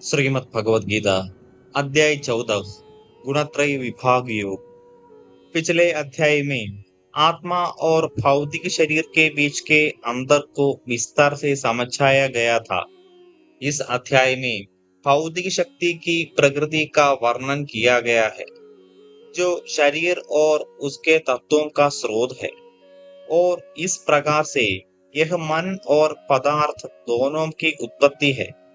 श्रीमद् भगवद गीता अध्याय 14 गुणत्रय विभाग योग। पिछले अध्याय में आत्मा और भौतिक शरीर के बीच के अंतर को विस्तार से समझाया गया था। इस अध्याय में भौतिक शक्ति की प्रकृति का वर्णन किया गया है, जो शरीर और उसके तत्वों का स्रोत है, और इस प्रकार से यह मन और पदार्थ दोनों की उत्पत्ति है।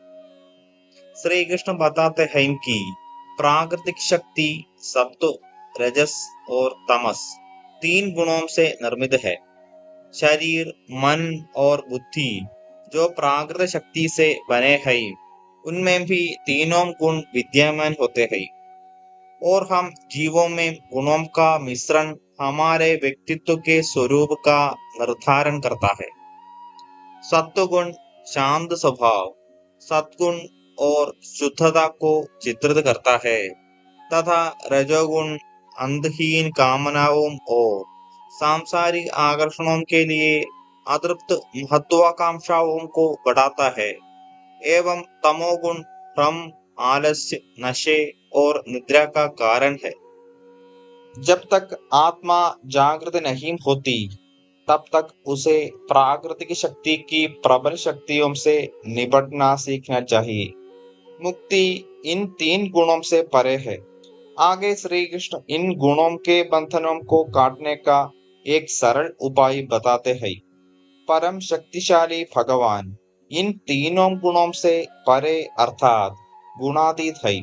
श्री कृष्ण बताते हैं कि प्राकृतिक शक्ति सत्व, रजस और तमस तीन गुणों से निर्मित है। शरीर, मन और बुद्धि जो प्राकृतिक शक्ति से बने हैं, उनमें भी तीनों गुण विद्यमान होते हैं, और हम जीवों में गुणों का मिश्रण हमारे व्यक्तित्व के स्वरूप का निर्धारण करता है। सत्वगुण शांत स्वभाव, सद्गुण और शुद्धता को चित्रित करता है, तथा रजोगुण अंधहीन कामनाओं और सांसारिक आकर्षणों के लिए अतृप्त महत्वाकांक्षाओं को बढ़ाता है, एवं तमोगुण भ्रम, आलस्य, नशे और निद्रा का कारण है। जब तक आत्मा जागृत नहीं होती, तब तक उसे प्राकृतिक शक्ति की प्रबल शक्तियों से निपटना सीखना चाहिए। मुक्ति इन तीन गुणों से परे है। आगे श्री कृष्ण इन गुणों के बंधनों को काटने का एक सरल उपाय बताते हैं। परम शक्तिशाली भगवान इन तीनों गुणों से परे अर्थात गुणातीत है।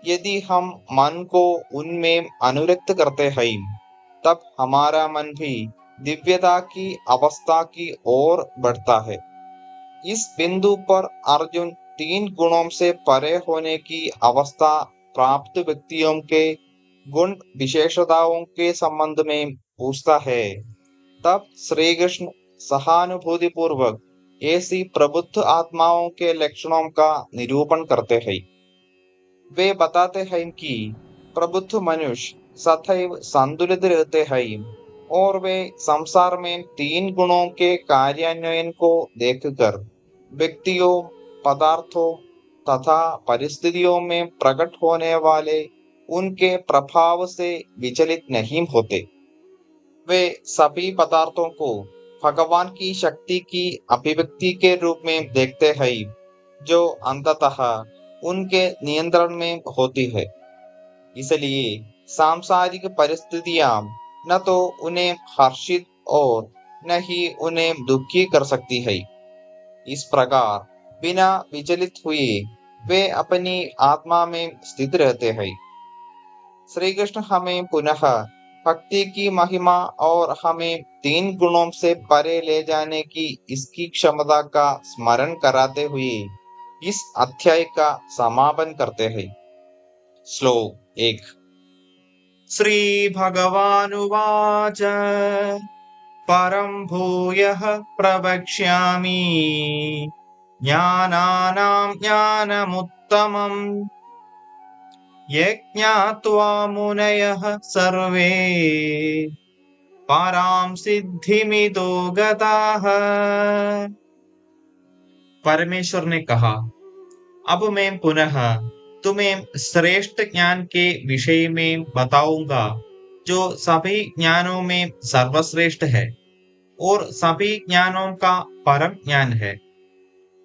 यदि हम मन को उनमें अनुरक्त करते हैं, तब हमारा मन भी दिव्यता की अवस्था की ओर बढ़ता है। इस बिंदु पर अर्जुन तीन गुणों से परे होने की अवस्था प्राप्त व्यक्तियों के गुण विशेषताओं के संबंध में पूछता है। तब श्री कृष्ण सहानुभूति पूर्वक ऐसी प्रबुद्ध आत्माओं के लक्षणों का निरूपण करते हैं। वे बताते हैं कि प्रबुद्ध मनुष्य सदैव संतुलित रहते हैं, और वे संसार में तीन गुणों के कार्यान्वयन को देखकर व्यक्तियों, पदार्थों तथा परिस्थितियों में प्रकट होने वाले उनके प्रभाव से विचलित नहीं होते। वे सभी पदार्थों को भगवान की शक्ति की अभिव्यक्ति के रूप में देखते हैं, जो अंततः उनके नियंत्रण में होती है। इसलिए सांसारिक परिस्थितियां न तो उन्हें हर्षित और न ही उन्हें दुखी कर सकती है। इस प्रकार बिना विचलित हुए वे अपनी आत्मा में स्थित रहते हैं। श्री कृष्ण हमें पुनः भक्ति की महिमा और हमें तीन गुणों से परे ले जाने की इसकी क्षमता का स्मरण कराते हुए इस अध्याय का समापन करते हैं। श्लोक 1। श्री भगवानुवाच परं भूयः प्रवक्ष्यामि ज्ञानानां ज्ञानमुत्तमम् यज्ञात्वा मुनयः सर्वे परां सिद्धिमितो गताः। परमेश्वर ने कहा, अब मैं पुनः तुम्हें श्रेष्ठ ज्ञान के विषय में बताऊंगा, जो सभी ज्ञानों में सर्वश्रेष्ठ है और सभी ज्ञानों का परम ज्ञान है,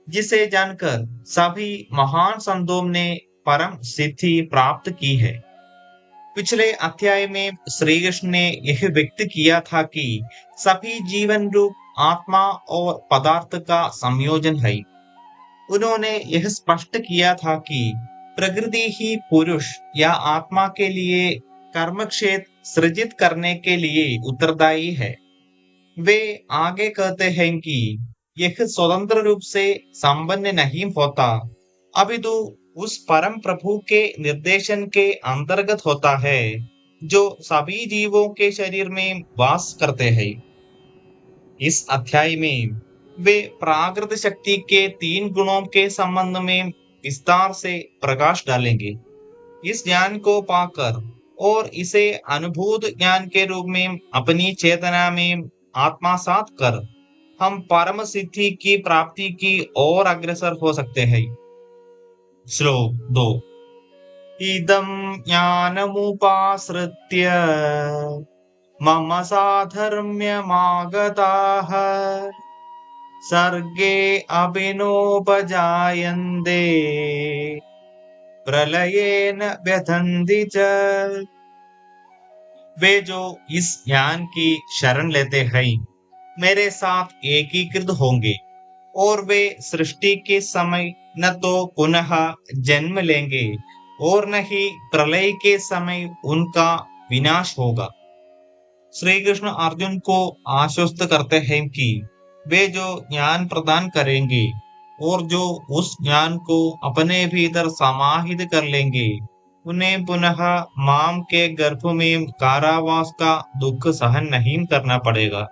जिसे जानकर सभी महान संतों ने परम सिद्धि प्राप्त की है। पिछले अध्याय में श्री कृष्ण ने यह व्यक्त किया था कि सभी जीवन रूप आत्मा और पदार्थ का संयोजन है। उन्होंने यह स्पष्ट किया था कि प्रकृति ही पुरुष या आत्मा के लिए कर्म क्षेत्र सृजित करने के लिए उत्तरदायी है। वे आगे कहते हैं कि यह स्वतंत्र रूप से संपन्न नहीं होता, अपितु उस परम प्रभु के निर्देशन के अंतर्गत होता है, जो सभी जीवों के शरीर में वास करते हैं। इस अध्याय में वे प्राकृत शक्ति के तीन गुणों के संबंध में विस्तार से प्रकाश डालेंगे। इस ज्ञान को पाकर और इसे अनुभूत ज्ञान के रूप में अपनी चेतना में आत्मसात कर हम परम सिद्धि की प्राप्ति की ओर अग्रसर हो सकते हैं। श्लोक 2 इदं ज्ञानमुपाश्रित्य मम साधर्म्यमागताः सर्गे अभिनोपजायन्ते प्रलयेन व्यथन्ति च। वे जो इस ज्ञान की शरण लेते हैं मेरे साथ एकीकृत होंगे और वे सृष्टि के समय न तो पुनः जन्म लेंगे और न ही प्रलय के समय उनका विनाश होगा। श्री कृष्ण अर्जुन को आश्वस्त करते हैं कि वे जो ज्ञान प्रदान करेंगे और जो उस ज्ञान को अपने भीतर समाहित कर लेंगे उन्हें पुनः माम के गर्भ में कारावास का दुख सहन नहीं करना पड़ेगा।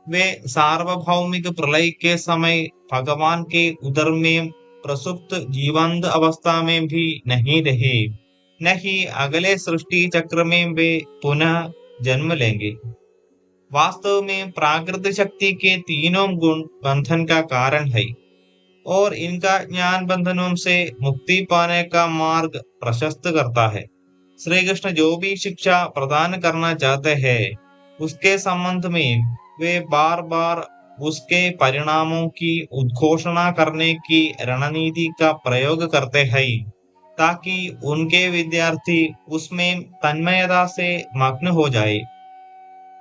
वे सार्वभौमिक प्रलय के समय भगवान के उदर में प्रसुप्त जीवंत अवस्था में भी नहीं रहे, न ही अगले सृष्टि चक्र में वे पुनः जन्म लेंगे। वास्तव में प्राकृतिक शक्ति के तीनों गुण बंधन का कारण है और इनका ज्ञान बंधनों से मुक्ति पाने का मार्ग प्रशस्त करता है। श्री कृष्ण जो भी शिक्षा प्रदान करना चाहते हैं उसके संबंध में वे बार बार उसके परिणामों की उद्घोषणा करने की रणनीति का प्रयोग करते हैं ताकि उनके विद्यार्थी उसमें तन्मयता से मग्न हो जाए।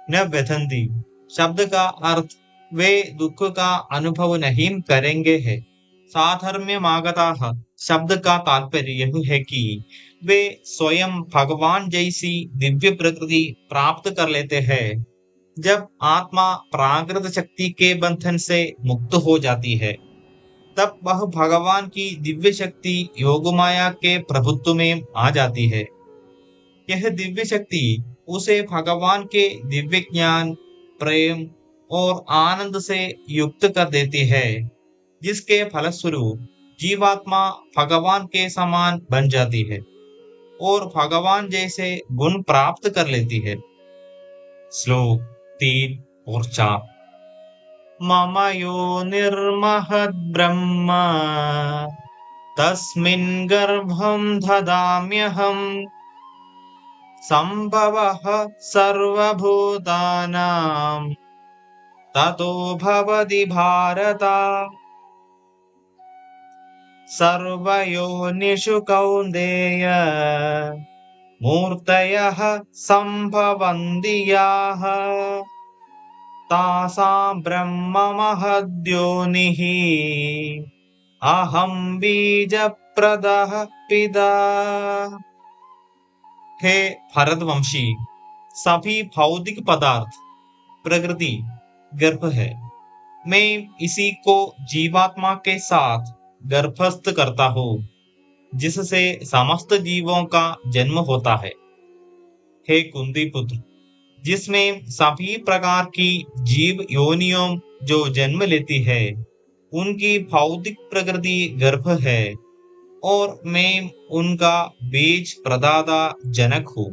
न व्यथन्ति शब्द का अर्थ वे दुख का अनुभव नहीं करेंगे है। साधर्म्यमागताः शब्द का तात्पर्य यह है कि वे स्वयं भगवान जैसी दिव्य प्रकृति प्राप्त कर लेते हैं। जब आत्मा प्राकृत शक्ति के बंधन से मुक्त हो जाती है तब वह भगवान की दिव्य शक्ति योगमाया के प्रभुत्व में आ जाती है। यह दिव्य शक्ति उसे भगवान के दिव्य ज्ञान, प्रेम और आनंद से युक्त कर देती है, जिसके फलस्वरूप जीवात्मा भगवान के समान बन जाती है और भगवान जैसे गुण प्राप्त कर लेती है। श्लोक 3 और 4 मम योनिर्महद् ब्रह्म तस्मिन् गर्भं ददाम्यहम् संभवः सर्वभूतानां ततो भवति भारत। सर्वयोनिषु कौन्तेय मूर्तयः सम्भवन्ति याः तासां ब्रह्म महद्योनिः अहं बीजप्रदः पिता। हे भरतवंशी सभी भौतिक पदार्थ प्रकृति गर्भ है। मैं इसी को जीवात्मा के साथ गर्भस्थ करता हूँ जिससे समस्त जीवों का जन्म होता है। हे कुंती पुत्र जिसमें सभी प्रकार की जीव योनियों जो जन्म लेती है उनकी भौतिक प्रकृति गर्भ है और मैं उनका बीज प्रदाता जनक हूँ।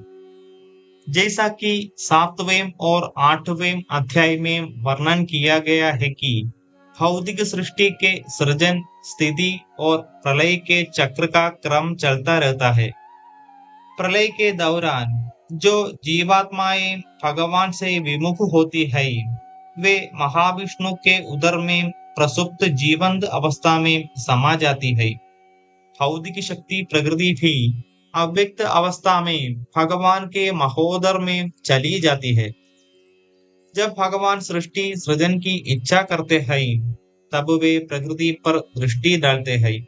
जैसा कि 7वें और 8वें अध्याय में वर्णन किया गया है कि भौतिक सृष्टि के सृजन, स्थिति और प्रलय के चक्र का क्रम चलता रहता है। प्रलय के दौरान जो जीवात्माएं भगवान से विमुख होती है वे महाविष्णु के उदर में प्रसुप्त जीवंत अवस्था में समा जाती है। भौतिक शक्ति प्रकृति भी अव्यक्त अवस्था में भगवान के महोदर में चली जाती है। जब भगवान सृष्टि सृजन की इच्छा करते हैं तब वे प्रकृति पर दृष्टि डालते हैं।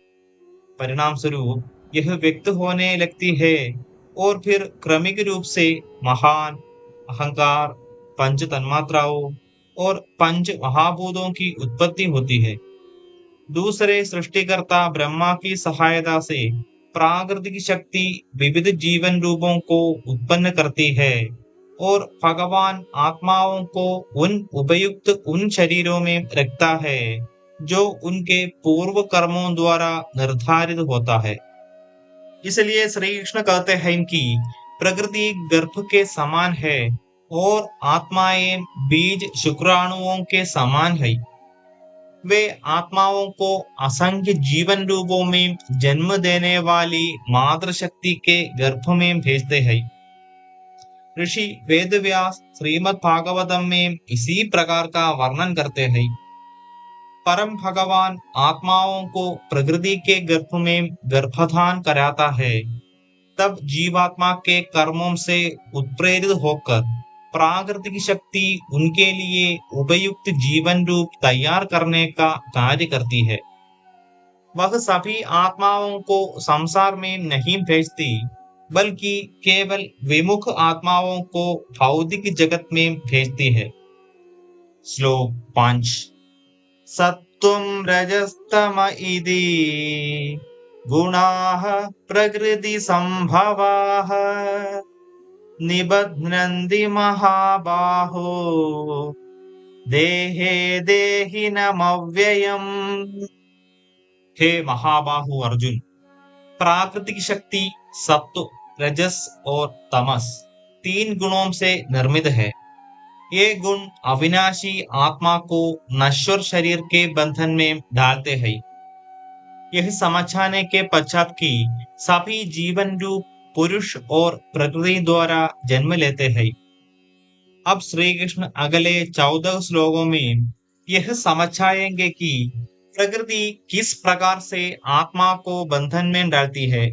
परिणाम स्वरूप यह व्यक्त होने लगती है और फिर क्रमिक रूप से महान, अहंकार, पंच तन्मात्राओं और पंच महाभूतों की उत्पत्ति होती है। दूसरे सृष्टिकर्ता ब्रह्मा की सहायता से प्राकृतिक शक्ति विविध जीवन रूपों को उत्पन्न करती है और भगवान आत्माओं को उपयुक्त उन शरीरों में रखता है जो उनके पूर्व कर्मों द्वारा निर्धारित होता है। इसलिए श्री कृष्ण कहते हैं कि प्रकृति गर्भ के समान है और आत्माएं बीज शुक्राणुओं के समान है। वे आत्माओं को असंख्य जीवन रूपों में जन्म देने वाली मातृशक्ति के गर्भ में भेजते हैं। ऋषि वेदव्यास श्रीमद् भागवतम में इसी प्रकार का वर्णन करते हैं। परम भगवान आत्माओं को प्रकृति के गर्भ में गर्भधान कराता है, तब जीवात्मा के कर्मों से उत्प्रेरित होकर प्राकृतिक शक्ति उनके लिए उपयुक्त जीवन रूप तैयार करने का कार्य करती है। वह सभी आत्माओं को संसार में नहीं भेजती, बल्कि केवल विमुख आत्माओं को भौतिक जगत में भेजती है। श्लोक 5। सत्वं रजस्तम इति गुणाः प्रकृति संभवाः निबध्नन्ति महाबाहो देहे देहिनमव्ययम्। हे महाबाहु अर्जुन, प्राकृतिक शक्ति सत्व, रजस और तमस 3 गुणों से निर्मित है। ये गुण अविनाशी आत्मा को नश्वर शरीर के बंधन में डालते हैं। यह समझाने के पश्चात कि सभी जीवन रूप पुरुष और प्रकृति द्वारा जन्म लेते हैं, अब श्री कृष्ण अगले 14 श्लोकों में यह समझाएंगे कि प्रकृति किस प्रकार से आत्मा को बंधन में डालती है।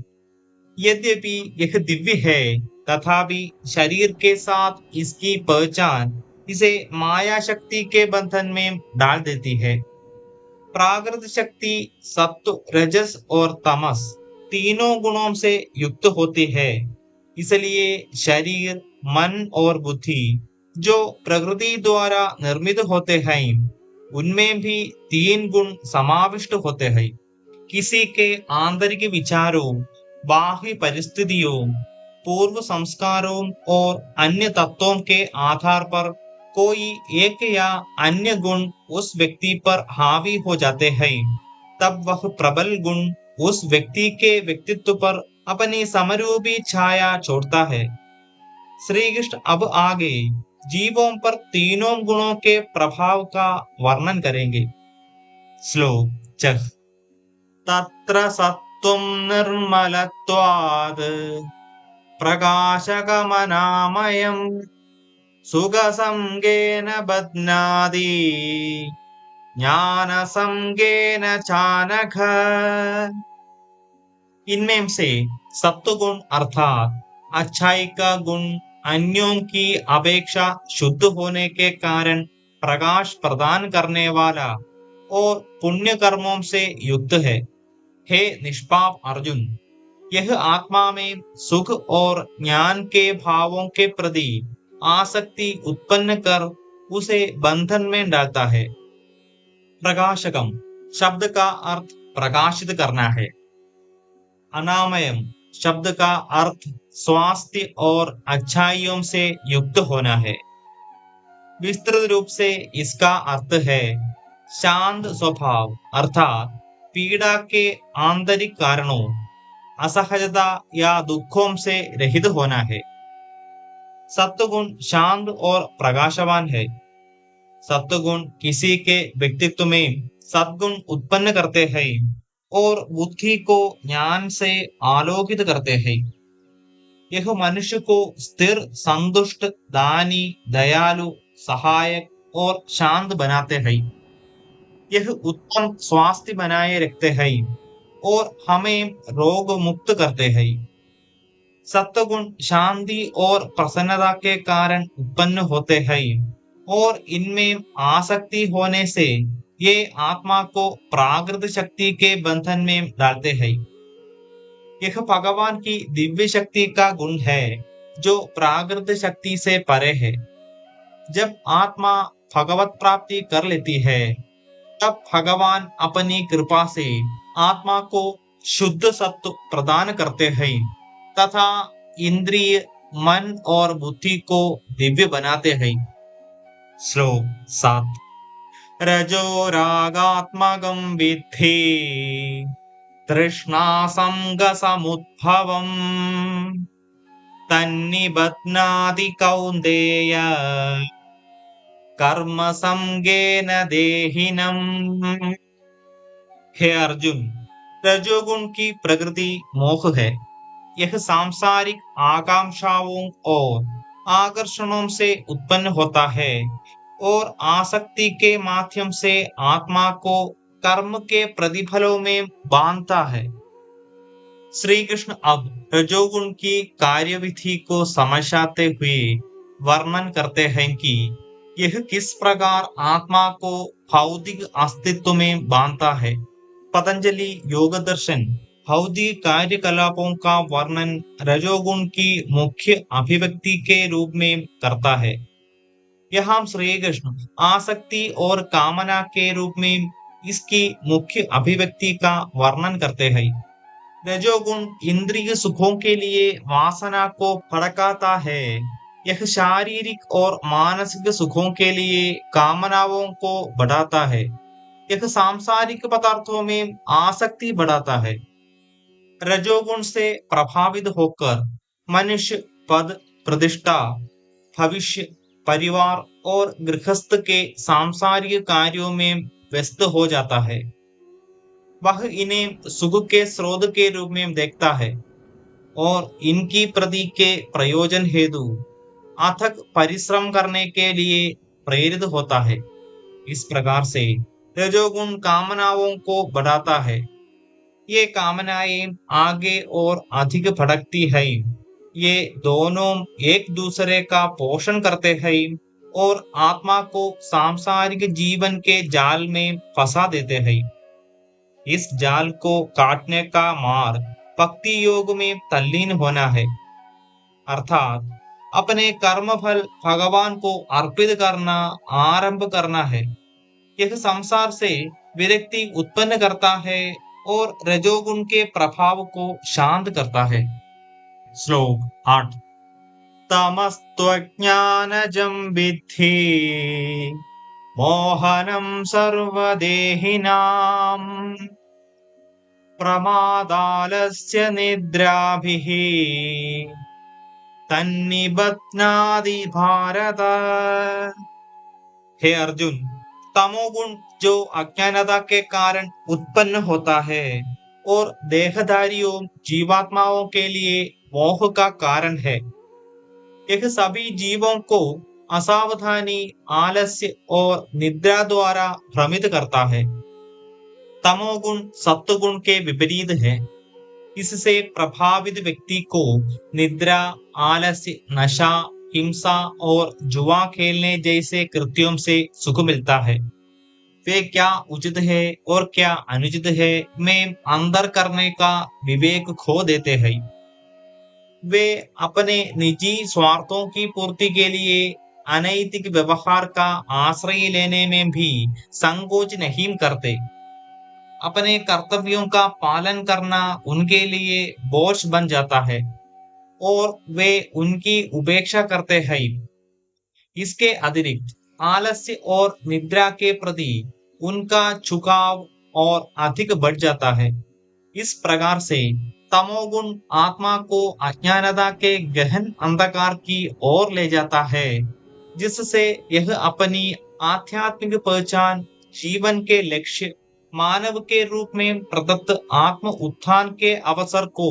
यद्यपि यह दिव्य है, तथापि शरीर के साथ इसकी पहचान इसे माया शक्ति के बंधन में डाल देती है। प्राकृत शक्ति सत्व, रजस और तमस तीनों गुणों से युक्त होती है। इसलिए शरीर, मन और बुद्धि जो प्रकृति द्वारा निर्मित होते हैं, उनमें भी 3 गुण समाविष्ट होते हैं। किसी के आंतरिक विचारों, बाह्य परिस्थितियों, पूर्व संस्कारों और अन्य तत्वों के आधार पर कोई एक या अन्य गुण उस व्यक्ति पर हावी हो जाते हैं, तब वह प्रबल गुण उस व्यक्ति के व्यक्तित्व पर अपनी समरूपी छाया छोड़ता है। श्री कृष्ण अब आगे जीवों पर तीनों गुणों के प्रभाव का वर्णन करेंगे। श्लोक 6। तत्र सत्त्वं निर्मलत्वात् प्रकाशकमनामयम् सुखसंगेन बध्नाति ज्ञानसंगेन चानघ। इनमें से सत्व गुण अर्थात अच्छाई का गुण अन्यों की अपेक्षा शुद्ध होने के कारण प्रकाश प्रदान करने वाला और पुण्य कर्मों से युक्त है। हे निष्पाप अर्जुन, यह आत्मा में सुख और ज्ञान के भावों के प्रति आसक्ति उत्पन्न कर उसे बंधन में डालता है। प्रकाशकम शब्द का अर्थ प्रकाशित करना है। अनामयम शब्द का अर्थ स्वास्थ्य और अच्छाइयों से युक्त होना है। विस्तृत रूप से इसका अर्थ है शांत स्वभाव अर्थात पीड़ा के आंतरिक कारणों, असहजता या दुखों से रहित होना है। सत्वगुण शांत और प्रकाशवान है। सत्वगुण किसी के व्यक्तित्व में सद्गुण उत्पन्न करते हैं और बुद्धि को ज्ञान से आलोकित करते हैं। यह मनुष्य को स्थिर, संतुष्ट, दानी, दयालु, सहायक और शांत बनाते हैं। यह उत्तम स्वास्थ्य बनाए रखते हैं और हमें रोग मुक्त करते हैं। सत्वगुण शांति और प्रसन्नता के कारण उत्पन्न होते हैं और इनमें आसक्ति होने से ये आत्मा को प्राकृत शक्ति के बंधन में डालते हैं। यह भगवान की दिव्य शक्ति का गुण है जो प्राकृत शक्ति से परे है। जब आत्मा भगवत प्राप्ति कर लेती है, तब भगवान अपनी कृपा से आत्मा को शुद्ध सत्व प्रदान करते हैं तथा इंद्रिय, मन और बुद्धि को दिव्य बनाते हैं। श्लोक 7। रजो रागात्मकं विद्धि तृष्णा संग समुद्भवम् तन्निबध्नाति कौन्तेय कर्म संगेन देहिनम। हे अर्जुन, रजोगुण की प्रकृति मोह है। यह सांसारिक आकांक्षाओं और आकर्षणों से उत्पन्न होता है और आसक्ति के माध्यम से आत्मा को कर्म के प्रतिफलों में बांधता है। श्री कृष्ण अब रजोगुण की कार्यविधि को समझाते हुए वर्णन करते हैं कि यह किस प्रकार आत्मा को भौतिक अस्तित्व में बांधता है। पतंजलि योग दर्शन भौतिक कार्यकलापों का वर्णन रजोगुण की मुख्य अभिव्यक्ति के रूप में करता है। यहाँ श्री कृष्ण आसक्ति और कामना के रूप में इसकी मुख्य अभिव्यक्ति का वर्णन करते हैं। रजोगुण इंद्रिय सुखों के लिए वासना को भड़काता है। यह शारीरिक और मानसिक सुखों के लिए कामनाओं को बढ़ाता है। यह सांसारिक पदार्थों में आसक्ति बढ़ाता है। रजोगुण से प्रभावित होकर मनुष्य पद, प्रतिष्ठा, भविष्य, परिवार और गृहस्थ के सांसारिक कार्यों में व्यस्त हो जाता है। वह इन्हें सुख के स्रोत के रूप में देखता है और इनकी प्रति के प्रयोजन हेतु अथक परिश्रम करने के लिए प्रेरित होता है। इस प्रकार से रजोगुण कामनाओं को बढ़ाता है। ये कामनाएं आगे और अधिक भड़कती है। ये दोनों एक दूसरे का पोषण करते हैं और आत्मा को सांसारिक जीवन के जाल में फंसा देते हैं। इस जाल को काटने का मार्ग भक्ति योग में तल्लीन होना है, अर्थात अपने कर्म फल भगवान को अर्पित करना आरंभ करना है। यह संसार से विरक्ति उत्पन्न करता है और रजोगुण के प्रभाव को शांत करता है। श्लोक 8। तमस्त्वज्ञानजं विद्धि मोहनं सर्वदेहिनां प्रमादालस्य निद्राभिः तन्निबध्नाति भारत। हे अर्जुन, तमोगुण जो अज्ञानता के कारण उत्पन्न होता है और देहधारियों जीवात्माओं के लिए मोह का कारण है। यह सभी जीवों को असावधानी, आलस्य और निद्रा द्वारा भ्रमित करता है। तमोगुण सत्वगुण के विपरीत है। इससे प्रभावित व्यक्ति को निद्रा, आलस्य, नशा, हिंसा और जुआ खेलने जैसे कृत्यों से सुख मिलता है। वे क्या उचित है और क्या अनुचित है में अंतर करने का विवेक खो देते हैं। वे अपने निजी स्वार्थों की पूर्ति के लिए अनैतिक व्यवहार का आश्रय लेने में भी संकोच नहीं करते। अपने कर्तव्यों का पालन करना उनके लिए बोझ बन जाता है और वे उनकी उपेक्षा करते हैं। इसके अतिरिक्त आलस्य और निद्रा के प्रति उनका झुकाव और अधिक बढ़ जाता है। इस प्रकार से तमोगुण आत्मा को अज्ञानता के गहन अंधकार की ओर ले जाता है, जिससे यह अपनी आध्यात्मिक पहचान, जीवन के लक्ष्य, मानव के रूप में प्रदत्त आत्म उत्थान के अवसर को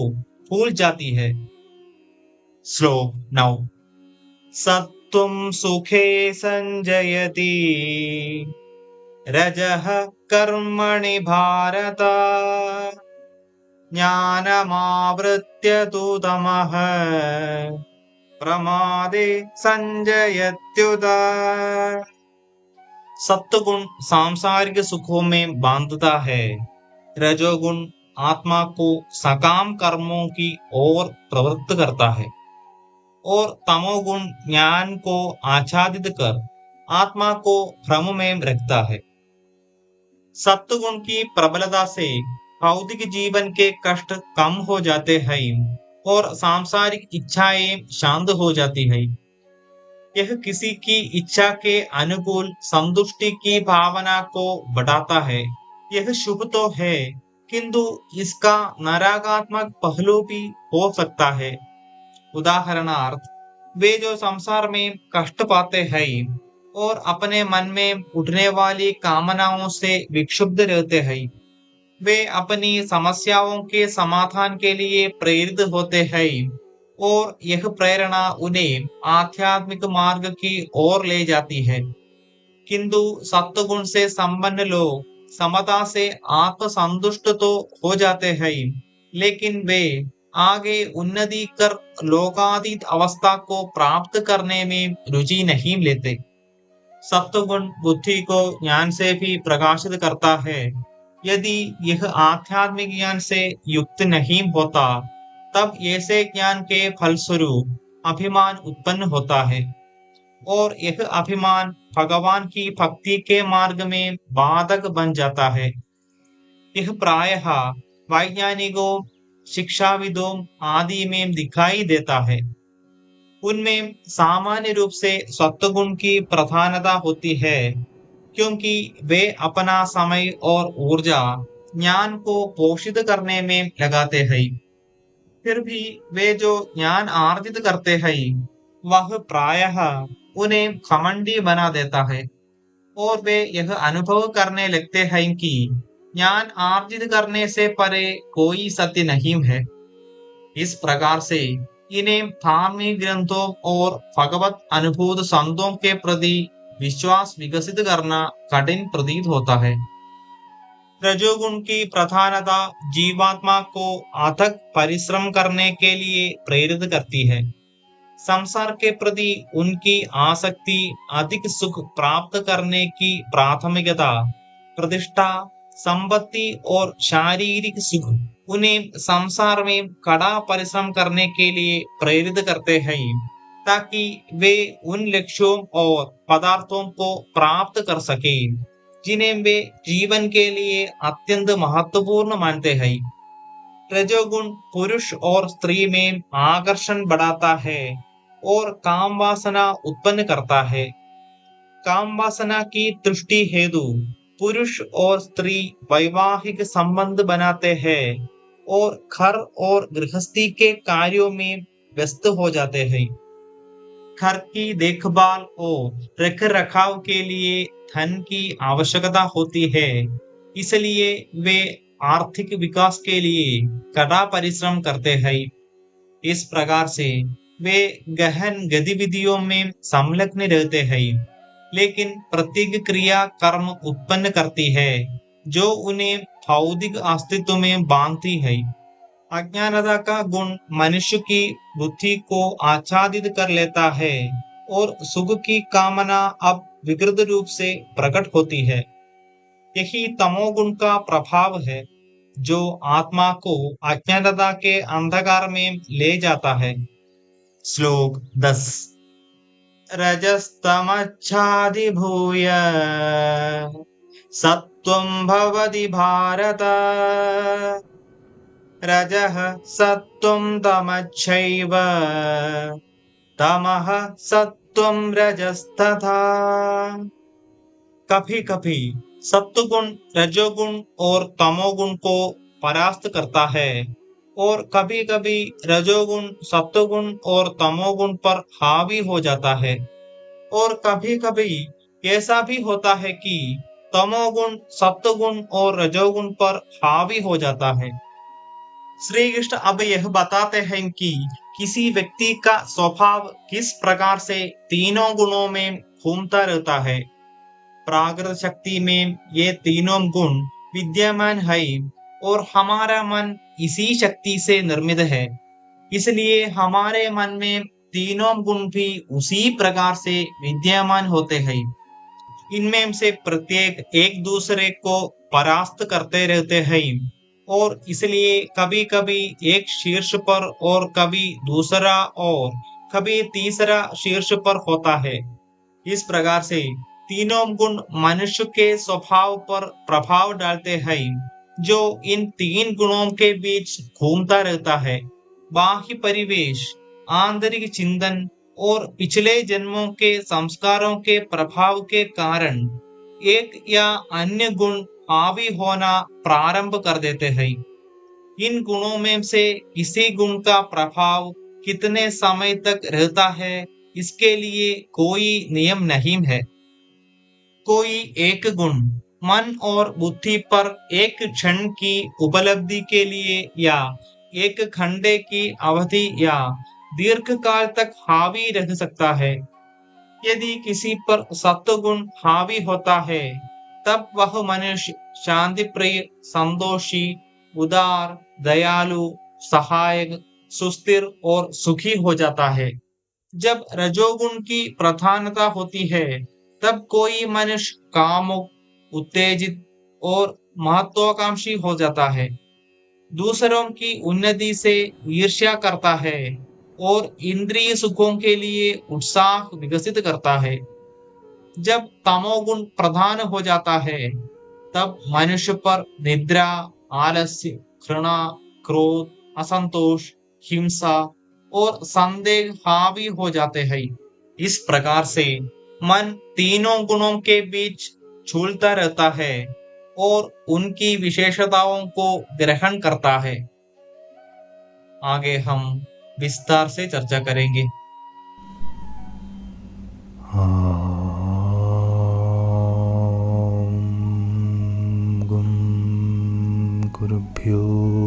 भूल जाती है। श्लोक 9। सत्वं सुखे संजयति रजः कर्मणि भारत ज्ञानमावृत्य तु तमः प्रमादे संजयत्युत। सत्वगुण सांसारिक सुखों में बांधता है। रजोगुण आत्मा को सकाम कर्मों की ओर प्रवृत्त करता है और तमोगुण ज्ञान को आच्छादित कर आत्मा को भ्रम में रखता है। सत्वगुण की प्रबलता से भौतिक जीवन के कष्ट कम हो जाते हैं और सांसारिक इच्छाएं शांत हो जाती है। यह किसी की इच्छा के अनुकूल संतुष्टि की भावना को बढ़ाता है। यह शुभ तो है, किंतु इसका नकारात्मक पहलू भी हो सकता है। उदाहरणार्थ, वे जो संसार में कष्ट पाते हैं और अपने मन में उठने वाली कामनाओं से विक्षुब्ध रहते हैं। वे अपनी समस्याओं के समाधान के लिए प्रेरित होते हैं और यह प्रेरणा उन्हें आध्यात्मिक मार्ग की ओर ले जाती है। किंतु सत्वगुण से संपन्न लोग समता से आत्मसंतुष्ट तो हो जाते हैं, लेकिन वे आगे उन्नति कर लोकातीत अवस्था को प्राप्त करने में रुचि नहीं लेते। सत्वगुण बुद्धि को ज्ञान से भी प्रकाशित करता है। यदि यह आध्यात्मिक ज्ञान से युक्त नहीं होता, तब ऐसे ज्ञान के फलस्वरूप अभिमान उत्पन्न होता है और यह अभिमान भगवान की भक्ति के मार्ग में बाधक बन जाता है। यह प्रायः वैज्ञानिकों, शिक्षाविदों आदि में दिखाई देता है। उनमें सामान्य रूप से सत्वगुण की प्रधानता होती है, क्योंकि वे अपना समय और ऊर्जा ज्ञान को पोषित करने में लगाते हैं। फिर भी वे जो ज्ञान आर्जित करते हैं, वह प्रायः उन्हें घमंडी बना देता है और वे यह अनुभव करने लगते हैं कि ज्ञान आर्जित करने से परे कोई सत्य नहीं है। इस प्रकार से इन्हें धार्मिक ग्रंथों और भगवत अनुभूत संतों के प्रति विश्वास विकसित करना कठिन प्रतीत होता है। रजोगुण की प्रधानता जीवात्मा को अथक परिश्रम करने के लिए प्रेरित करती है। संसार के प्रति उनकी आसक्ति अधिक सुख प्राप्त करने की प्राथमिकता, प्रतिष्ठा, संपत्ति और शारीरिक सुख उन्हें संसार में कड़ा परिश्रम करने के लिए प्रेरित करते हैं, ताकि वे उन लक्ष्यों और पदार्थों को प्राप्त कर सकें जिन्हें वे जीवन के लिए अत्यंत महत्वपूर्ण मानते हैं। रजोगुण पुरुष और स्त्री में आकर्षण बढ़ाता है और काम वासना उत्पन्न करता है। काम वासना की तुष्टि हेतु पुरुष और स्त्री वैवाहिक संबंध बनाते हैं और घर और गृहस्थी के कार्यों में व्यस्त हो जाते हैं। घर की देखभाल और रख रखाव के लिए धन की आवश्यकता होती है, इसलिए वे आर्थिक विकास के लिए कड़ा परिश्रम करते हैं। इस प्रकार से वे गहन गतिविधियों में संलग्न रहते हैं, लेकिन प्रत्येक क्रिया कर्म उत्पन्न करती है जो उन्हें भौतिक अस्तित्व में बांधती है। अज्ञानता का गुण मनुष्य की बुद्धि को आच्छादित कर लेता है और सुख की कामना अब विकृत रूप से प्रकट होती है। यही तमोगुण का प्रभाव है, जो आत्मा को अज्ञानता के अंधकार में ले जाता है। श्लोक 10। रजस्तमच्छादिभूय सत्त्वं भवति भारत। रजः सत्त्वं तमश्चैव तमः सत्त्वं रजस्तथा। कभी कभी सत्वगुण रजोगुण और तमोगुण को परास्त करता है और कभी कभी रजोगुण सत्वगुण और तमोगुण पर हावी हो जाता है, और कभी कभी ऐसा भी होता है कि तमोगुण सत्वगुण और रजोगुण पर हावी हो जाता है। श्री कृष्ण अब यह बताते हैं कि किसी व्यक्ति का स्वभाव किस प्रकार से तीनों गुणों में घूमता रहता है। प्राकृत शक्ति में ये तीनों गुण विद्यमान है और हमारा मन इसी शक्ति से निर्मित है, इसलिए हमारे मन में तीनों गुण भी उसी प्रकार से विद्यमान होते हैं। इनमें से प्रत्येक एक दूसरे को परास्त करते रहते हैं और इसलिए कभी कभी एक शीर्ष पर और कभी दूसरा और कभी तीसरा शीर्ष पर होता है। इस प्रकार से तीनों गुण मनुष्य के स्वभाव पर प्रभाव डालते हैं, जो इन तीन गुणों के बीच घूमता रहता है। बाह्य परिवेश, आंतरिक चिंतन और पिछले जन्मों के संस्कारों के प्रभाव के कारण एक या अन्य गुण हावी होना प्रारंभ कर देते हैं। इन गुणों में से किसी गुण का प्रभाव कितने समय तक रहता है, इसके लिए कोई नियम नहीं है। कोई एक गुण मन और बुद्धि पर एक क्षण की उपलब्धि के लिए या एक घंटे की अवधि या दीर्घ काल तक हावी रह सकता है। यदि किसी पर सत्वगुण हावी होता है, तब वह मनुष्य शांति प्रिय, संतोषी, उदार, दयालु, सहायक, सुस्थिर और सुखी हो जाता है। जब रजोगुण की प्रधानता होती है, तब कोई मनुष्य कामुक, उत्तेजित और महत्वाकांक्षी हो जाता है। दूसरों की उन्नति से ईर्ष्या करता है और इंद्रिय सुखों के लिए उत्साह विकसित करता है। जब तमोगुण प्रधान हो जाता है, तब मनुष्य पर निद्रा, आलस्य, घृणा, क्रोध, असंतोष, हिंसा और संदेह हावी हो जाते हैं। इस प्रकार से मन तीनों गुणों के बीच झूलता रहता है और उनकी विशेषताओं को ग्रहण करता है। आगे हम विस्तार से चर्चा करेंगे। ॐ गुं गुरुभ्यो